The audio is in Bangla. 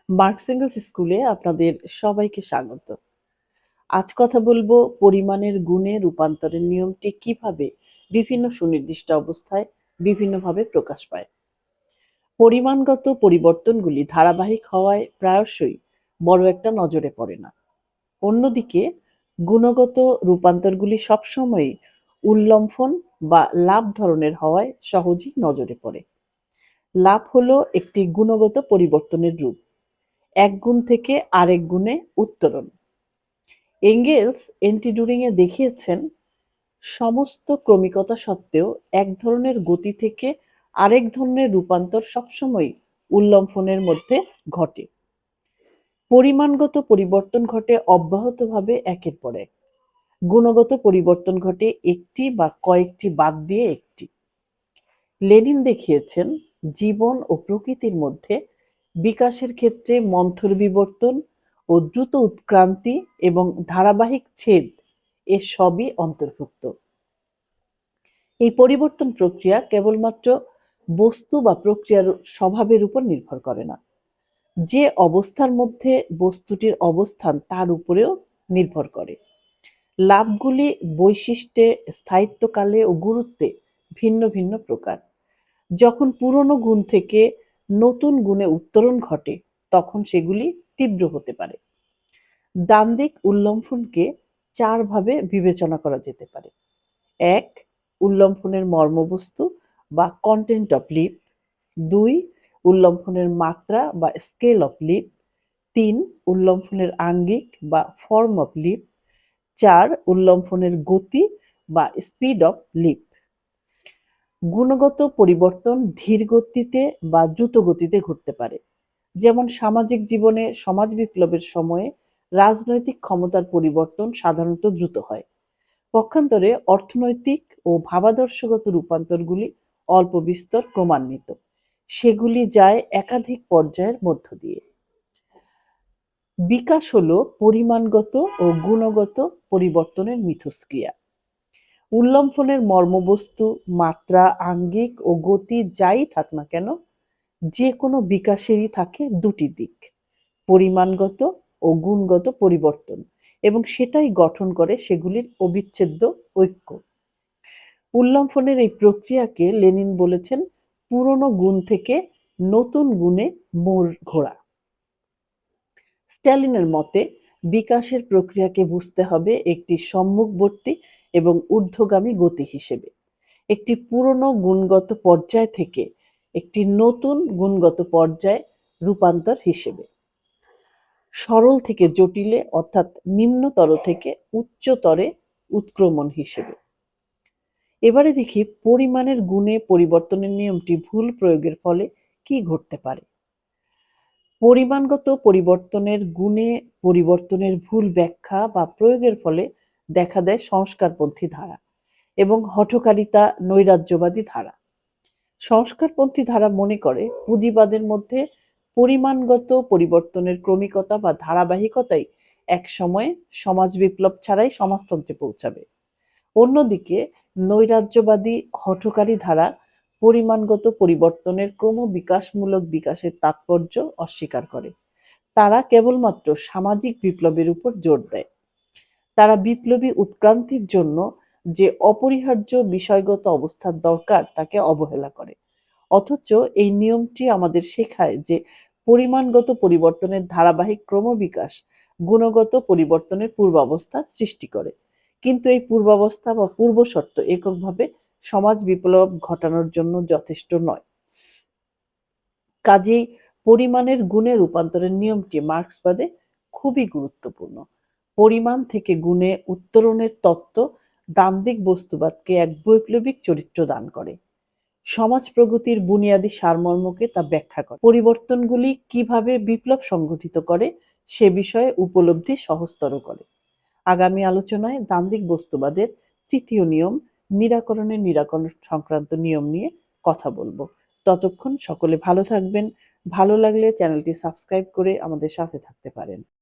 মার্কস এঙ্গেলস স্কুলে আপনাদের সবাইকে স্বাগত। আজ কথা বলবো পরিমাণের গুণে রূপান্তরের নিয়মটি কিভাবে বিভিন্ন সুনির্দিষ্ট অবস্থায় বিভিন্নভাবে প্রকাশ পায়। পরিমাণগত পরিবর্তনগুলি ধারাবাহিক হওয়ায় প্রায়শই বড় একটা নজরে পড়ে না। অন্যদিকে গুণগত রূপান্তরগুলি সবসময়ই উল্লম্ফন বা লাভ ধরনের হওয়ায় সহজেই নজরে পড়ে। লাভ হলো একটি গুণগত পরিবর্তনের রূপ, এক গুণ থেকে আরেক গুণে উত্তরণ। এঙ্গেলস এন্টিডুরিংয়ে দেখিয়েছেন, সমস্ত ক্রমিকতা সত্ত্বেও এক ধরনের গতি থেকে আরেক ধরনের রূপান্তর সবসময়ই উল্লম্ফনের মধ্যে ঘটে। পরিমাণগত পরিবর্তন ঘটে অব্যাহতভাবে একের পর এক। গুণগত পরিবর্তন ঘটে একটি বা কয়েকটি বাদ দিয়ে একটি। লেনিন দেখিয়েছেন, জীবন ও প্রকৃতির মধ্যে বিকাশের ক্ষেত্রে মন্থর বিবর্তন ও দ্রুত উৎক্রান্তি এবং ধারাবাহিক ছেদ এ সবই অন্তর্ভুক্ত। এই পরিবর্তন প্রক্রিয়া কেবলমাত্র বস্তু বা প্রক্রিয়ার স্বভাবের উপর নির্ভর করে না, যে অবস্থার মধ্যে বস্তুটির অবস্থান তার উপরেও নির্ভর করে। লাভগুলি বৈশিষ্ট্যে, স্থায়িত্বকালে ও গুরুত্বে ভিন্ন ভিন্ন প্রকার। যখন পুরনো গুণ থেকে নতুন গুণে উত্তরণ ঘটে, তখন সেগুলি তীব্র হতে পারে। দ্বান্দ্বিক উল্লম্ফনকে চার ভাবে বিবেচনা করা যেতে পারে। এক, উল্লম্ফনের মর্মবস্তু বা কন্টেন্ট অফ লিপ। দুই, উল্লম্ফনের মাত্রা বা স্কেল অফ লিপ। তিন, উল্লম্ফনের আঙ্গিক বা ফর্ম অফ লিপ। চার, উল্লম্ফনের গতি বা স্পিড অফ লিপ। গুণগত পরিবর্তন ধীর গতিতে বা দ্রুত গতিতে ঘটতে পারে, যেমন সামাজিক জীবনে সমাজ বিপ্লবের সময়ে রাজনৈতিক ক্ষমতার পরিবর্তন সাধারণত দ্রুত হয়। পক্ষান্তরে অর্থনৈতিক ও ভাবাদর্শগত রূপান্তরগুলি অল্প বিস্তর ক্রমান্বিত, সেগুলি যায় একাধিক পর্যায়ের মধ্য দিয়ে। বিকাশ হলো পরিমাণগত ও গুণগত পরিবর্তনের মিথস্ক্রিয়া। উল্লম্ফনের মর্মবস্তু, মাত্রা, আঙ্গিক ও গতি যাই থাক না কেন, যে কোনো বিকাশেরই থাকে দুটি দিক, পরিমাণগত ও গুণগত পরিবর্তন, এবং সেটাই গঠন করে সেগুলির অবিচ্ছেদ্য ঐক্য। উল্লম্ফনের এই প্রক্রিয়াকে লেনিন বলেছেন পুরনো গুণ থেকে নতুন গুণে মোড় ঘোরা। স্ট্যালিনের মতে বিকাশের প্রক্রিয়াকে বুঝতে হবে একটি সম্মুখবর্তী এবং ঊর্ধ্বগামী গতি হিসেবে, একটি পুরনো গুণগত পর্যায় থেকে একটি নতুন গুণগত পর্যায়ে রূপান্তর হিসেবে, সরল থেকে জটিলে অর্থাৎ নিম্নতর থেকে উচ্চতরে উৎক্রমণ হিসেবে। এবারে দেখি পরিমাণের গুণে পরিবর্তনের নিয়মটি ভুল প্রয়োগের ফলে কি ঘটতে পারে। পরিমাণগত পরিবর্তনের গুণে পরিবর্তনের ভুল ব্যাখ্যা বা প্রয়োগের ফলে দেখা দেয় সংস্কারপন্থী ধারা এবং হঠকারিতা নৈরাজ্যবাদী ধারা। সংস্কারপন্থী ধারা মনে করে পুঁজিবাদের মধ্যে পরিমাণগত পরিবর্তনের ক্রমিকতা বা ধারাবাহিকতাই এক সময়ে সমাজ বিপ্লব ছাড়াই সমাজতন্ত্রে পৌঁছাবে। অন্যদিকে নৈরাজ্যবাদী হঠকারী ধারা পরিমাণগত পরিবর্তনের ক্রমবিকাশমূলক বিকাশের তাৎপর্য অস্বীকার করে। তারা কেবলমাত্র সামাজিক বিপ্লবের উপর জোর দেয়। তারা বিপ্লবী উৎক্রান্তির জন্য যে অপরিহার্য বিষয়গত অবস্থার দরকার তাকে অবহেলা করে। অথচ এই নিয়মটি আমাদের শেখায় যে পরিমাণগত পরিবর্তনের ধারাবাহিক ক্রমবিকাশ গুণগত পরিবর্তনের পূর্বাবস্থা সৃষ্টি করে, কিন্তু এই পূর্বাবস্থা বা পূর্বশর্ত এককভাবে সমাজ বিপ্লব ঘটানোর জন্য যথেষ্ট নয়। কাজেই পরিমাণের গুণে রূপান্তরের নিয়মটি মার্ক্সবাদে খুবই গুরুত্বপূর্ণ। পরিমাণ থেকে গুণে উত্তরণের তত্ত্ব দ্বান্দ্বিক বস্তুবাদকে এক বৈপ্লবিক চরিত্র দান করে। সমাজ প্রগতির বুনিয়াদী সারমর্মকে তা ব্যাখ্যা করে। পরিবর্তনগুলি কিভাবে বিপ্লব সংঘটিত করে সে বিষয়ে উপলব্ধি সহজতর করে। আগামী আলোচনায় দ্বান্দ্বিক বস্তুবাদের তৃতীয় নিয়ম, নিরাকরণের নিরাকরণ সংক্রান্ত নিয়ম নিয়ে কথা বলবো। ততক্ষণ সকলে ভালো থাকবেন। ভালো লাগলে চ্যানেলটি সাবস্ক্রাইব করে আমাদের সাথে থাকতে পারেন।